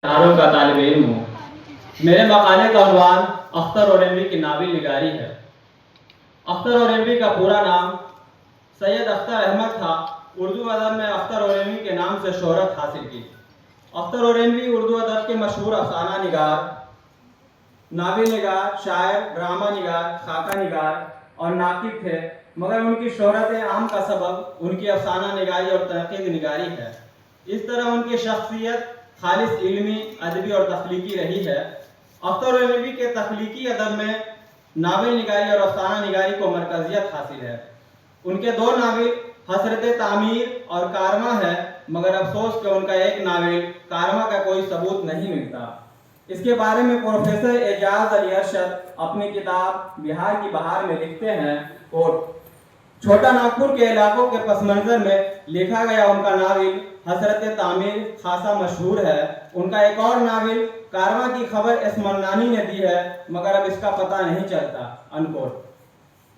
तारों का तालिब इल्म हूँ। मेरे मकाले का उन्वान अख्तर औरंवी की नाविल निगारी है। अख्तर औरंवी का पूरा नाम सैयद अख्तर अहमद था। उर्दू अदब में अख्तर औरंवी के नाम से शोहरत हासिल की। अख्तर औरंवी उर्दू अदब के मशहूर अफसाना निगार, नाविल निगार, शायर, ड्रामा निगार, खाका निगार और नाकिब थे, मगर उनकी शोहरत आम का सबब उनकी अफसाना निगारी और तहकीक निगारी है। इस तरह उनकी शख्सियत खालिस इल्मी, अदबी और तख्लीकी रही है। अख्तर औरंवी के तख्लीकी अदब में नावल निगारी और अफसाना निगारी को मरकजियत हासिल है। उनके दो नावल हसरत तामीर और कारमा है, मगर अफसोस कि उनका एक नावल कारमा का कोई सबूत नहीं मिलता। इसके बारे में प्रोफेसर एजाज अली अरशद अपनी किताब बिहार की बहार में लिखते हैं, कोट, छोटा नागपुर के इलाकों के पस मंजर में लिखा गया उनका नावल हसरत तामीर खासा मशहूर है। उनका एक और नावल कारवा की खबर एसमन्नानी ने दी है, मगर अब इसका पता नहीं चलता, अनकोट।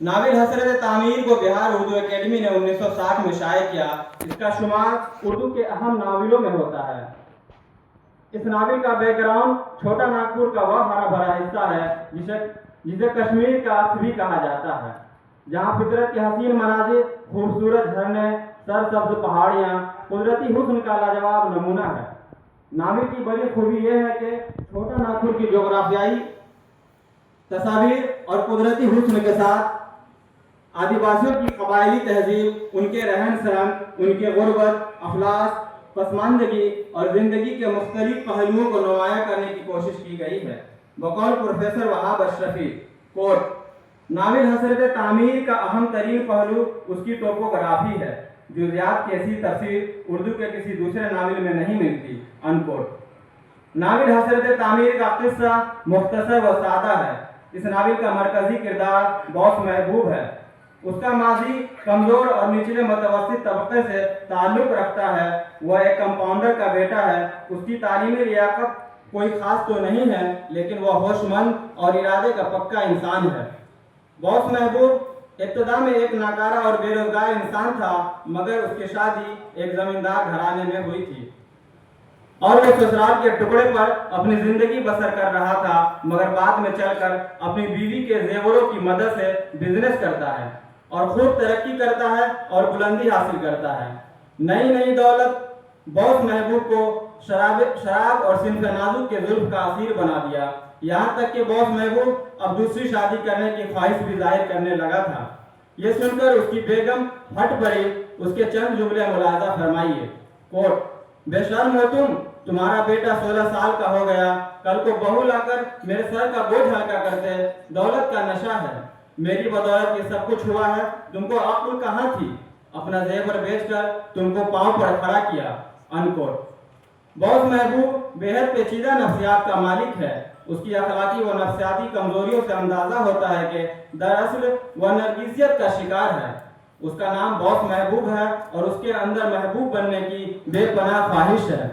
नावल हसरत तामीर को बिहार उर्दू एकेडमी ने 1960 में शाये किया। इसका शुमार उर्दू के अहम नावलों में होता है। इस नावल का बैकग्राउंड छोटा नागपुर का वह हरा भरा हिस्सा है जिसे कश्मीर का अक्स भी कहा जाता है, जहाँ फितरत के हसीन मनाजिर, खूबसूरत झरने, सरसब्ज पहाड़ियाँ कुदरती हुस्न का लाजवाब नमूना है। नावल की बड़ी खूबी यह है कि छोटा नागपुर की जोग्राफियाई तस्वीर और कुदरती हुस्न के साथ आदिवासियों की कबायली तहजीब, उनके रहन सहन, उनके गुर्बत, अफलास, पसमानदगी और जिंदगी के मुख्तलिफ पहलुओं को नुमाया करने की कोशिश की गई है। बकौल professor Wahab Ashrafi, quote, novel Hasrat Tamir का अहम तरीन पहलू उसकी टोपोग्राफी है, जो ज़्यादा कैसी तफसीर उर्दू के किसी दूसरे नावल में नहीं मिलती, अनकोट। नावल हसरत तामीर का किस्सा मुख्तसर व सादा है। इस नावल का मरकजी किरदार बॉस महबूब है। उसका माजी कमजोर और निचले मतवस्तित तबके से ताल्लुक रखता है। वह एक कंपाउंडर का बेटा है। उसकी तालीमी लियाकत कोई खास तो नहीं है, लेकिन वह होशमंद और इरादे का पक्का इंसान है। बॉस महबूब इब्तदा में एक नाकारा और बेरोजगार इंसान था, मगर उसकी शादी एक जमींदार घराने में हुई थी और वो ससुराल के टुकड़े पर अपनी जिंदगी बसर कर रहा था, मगर बाद में चलकर अपनी बीवी के जेवरों की मदद से बिजनेस करता है और खूब तरक्की करता है और बुलंदी हासिल करता है। नई नई दौलत बॉस महबूब को शराब और सिंफ नाजुक के जुल्फ का असीर बना दिया। यहाँ तक कि बॉस महबूब अब दूसरी शादी करने की ख्वाहिश भी जाहिर करने लगा था। ये सुनकर उसकी बेगम फट पड़ी। उसके चंद जुमले मुलाजा फरमाइए, कोट, बेशर्म हो तुम, तुम्हारा बेटा 16 साल का हो गया, कल को बहू लाकर मेरे सर का बोझ हल्का करते। दौलत का नशा है, मेरी बदौलत ये सब कुछ हुआ है। तुमको अक्ल कहाँ थी? अपना जेवर बेचकर तुमको पांव पर खड़ा किया, अनकोट। बॉस महबूब बेहद पेचीदा नफ्सियात का मालिक है। उसकी अखलाकी व नफ्सियाती कमजोरियों से अंदाजा होता है कि दरअसल वह नरगिसियत का शिकार है। उसका नाम बॉस महबूब है और उसके अंदर महबूब बनने की बेपनाह ख्वाहिश है।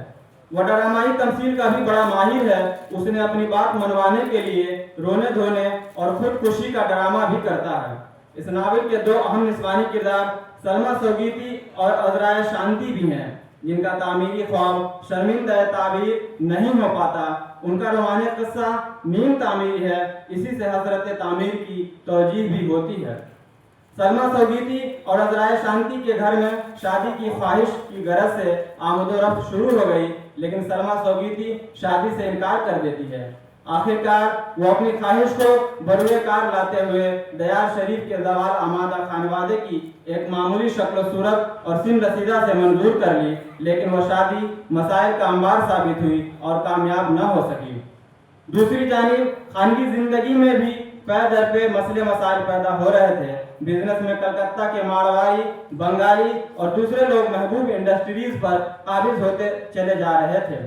वह ड्रामाई तमसील का भी बड़ा माहिर है। उसने अपनी बात मनवाने के लिए रोने धोने और खुदकुशी का ड्रामा भी करता है। इस नावल के दो अहम निस्वानी किरदार सलमा सोगीती और अजराए शांति भी हैं, जिनका तामीरी ख्वाब शर्मिंदा ताबीर नहीं हो पाता। उनका रोमानी किस्सा नीम तामीरी है। इसी से हजरत तामीर की तौजीह भी होती है। सलमा सोगीती और अजराए शांति के घर में शादी की ख्वाहिश की गरज से आमदोरफ्त शुरू हो गई, लेकिन सलमा सोगीती शादी से इनकार कर देती है। आखिरकार वो अपनी ख्वाहिश को बरूए कार लाते हुए दयाल शरीफ के जवाल आमादा खानवादे की एक मामूली शक्ल सूरत और सिन रसीदा से मंजूर कर ली, लेकिन वह शादी मसाइल का अंबार साबित हुई और कामयाब न हो सकी। दूसरी जानिब खानगी जिंदगी में भी पैर दर पे मसले मसाइल पैदा हो रहे थे। बिजनेस में कलकत्ता के मारवाड़ी, बंगाली और दूसरे लोग महबूब इंडस्ट्रीज पर काबिज होते चले जा रहे थे।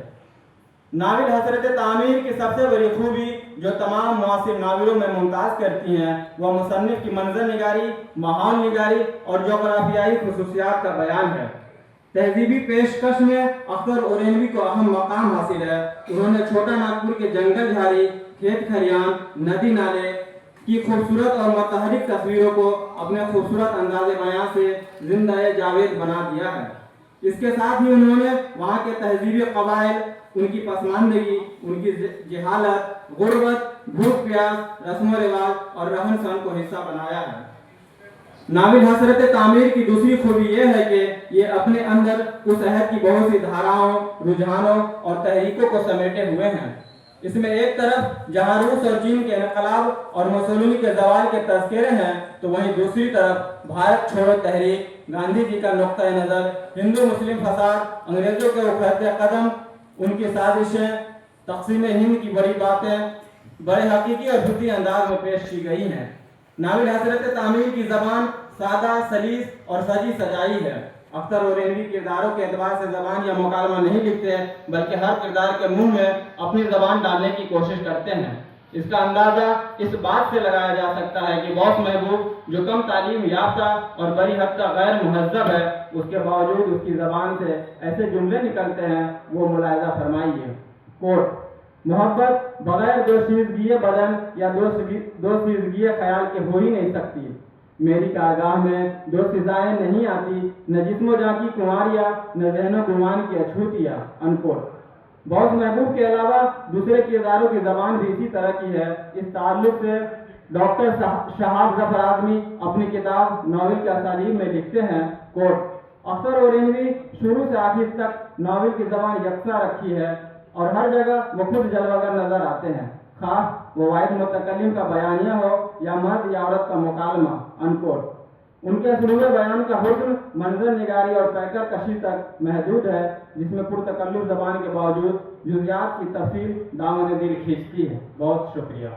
नावल हसरत तामीर की सबसे बड़ी खूबी, जो तमाम मुआसिर नावलों में मुमताज़ करती हैं, वह मुसन्निफ की मंजर निगारी, माहौल निगारी और जोग्राफियाई खुसूसियात का बयान है। तहजीबी पेशकश में अख्तर औरंवी को अहम मकाम हासिल है। उन्होंने छोटा नागपुर के जंगल झाड़ी, खेत खलियान, नदी नाले की खूबसूरत और मतहरिक तस्वीरों को अपने खूबसूरत अंदाज़े बयां से जिंदा जावेद बना दिया है। इसके साथ ही उन्होंने वहाँ के तहजीबी कबाइल, ان کی پسماندگی، ان کی جہالت، غربت، بھوک پیاس، رسم و رواج اور رہن سہن کو حصہ بنایا ہے۔ ناول حسرت تعمیر کی دوسری خوبی یہ ہے کہ یہ اپنے اندر اس عہد کی بہت سی دھاراؤں، رجحانوں اور تحریکوں کو سمیٹے ہوئے ہیں۔ اس میں ایک طرف جہاں روس اور چین کے انقلاب اور مسولینی کے زوال کے تذکرے ہیں، تو وہیں دوسری طرف بھارت چھوڑو تحریک، گاندھی جی کا نقطہ نظر، ہندو مسلم فساد، انگریزوں کے اکھڑتے قدم، ان کی سازشیں، تقسیم ہند کی بڑی باتیں بڑے حقیقی اور فطری انداز میں پیش کی گئی ہیں۔ ناول حسرت تعمیر کی زبان سادہ، سلیس اور سجی سجائی ہے۔ اختر اورینوی کرداروں کے اعتبار سے زبان یا مکالمہ نہیں لکھتے، بلکہ ہر کردار کے منہ میں اپنی زبان ڈالنے کی کوشش کرتے ہیں۔ اس کا اندازہ اس بات سے لگایا جا سکتا ہے کہ غوث محبوب جو کم تعلیم یافتہ اور بڑی حد تک غیر مہذب ہے، اس کے باوجود اس کی زبان سے ایسے جملے نکلتے ہیں، وہ ملاحظہ فرمائیے۔ کوٹ: محبت بغیر دوشیزگی بدن یا دوشیزگی خیال کے ہو ہی نہیں سکتی۔ میری کارگاہ میں دو سزائیں نہیں آتی، نہ جسم و جاں کی کنواریاں، نہ ذہن و گمان کی اچھوتیاں۔ انکوٹ۔ غوث محبوب کے علاوہ دوسرے کرداروں کی زبان بھی اسی طرح کی ہے۔ اس تعلق سے ڈاکٹر شہاب ظفر اعظمی اپنی کتاب ناول کے اسالیب میں لکھتے ہیں، کوٹ: اختر اورینوی شروع سے آخر تک ناول کی زبان یکساں رکھی ہے اور ہر جگہ وہ خود جلوگر نظر آتے ہیں، خواہ وہ واحد متکلم کا بیانیہ ہو یا مرد یا عورت کا مکالمہ۔ انکوٹ۔ ان کے اسلوب بیان کا حسن منظر نگاری اور پیکر کشی تک محدود ہے، جس میں پرتکلف زبان کے باوجود جزیات کی تفصیل دامن دل کھینچتی ہے۔ بہت شکریہ۔